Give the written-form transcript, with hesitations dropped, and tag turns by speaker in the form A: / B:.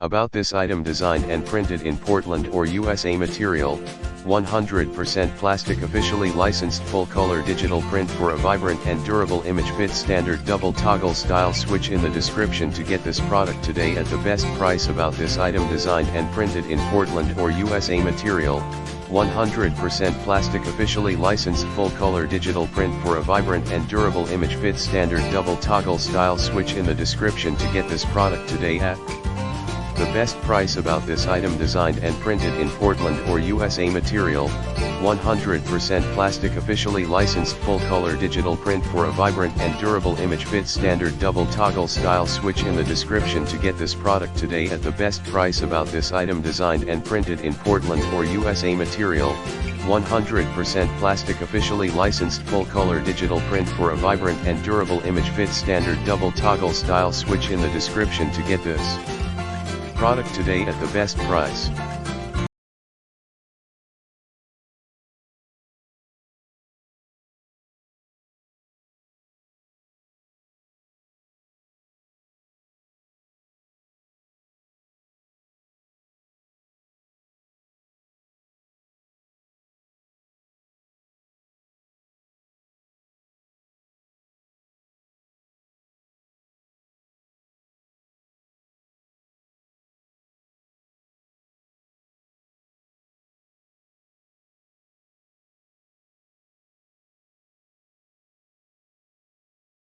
A: About this item: designed and printed in Portland or USA. Material: 100% plastic, officially licensed full color digital print for a vibrant and durable image. Fit standard double toggle style switch in the description to get this product today at the best price. About this item: designed and printed in Portland or USA. Material: 100% plastic, officially licensed full color digital print for a vibrant and durable image. Fit standard double toggle style switch in the description to get this product today at the best price. About this item: designed and printed in Portland or USA. Material: 100% plastic, officially licensed full color digital print for a vibrant and durable image. Fit standard double toggle style switch in the description to get this product today at the best price. About this item: designed and printed in Portland or USA. Material: 100% plastic, officially licensed full color digital print for a vibrant and durable image. Fit standard double toggle style switch in the description to get this product today at the best price.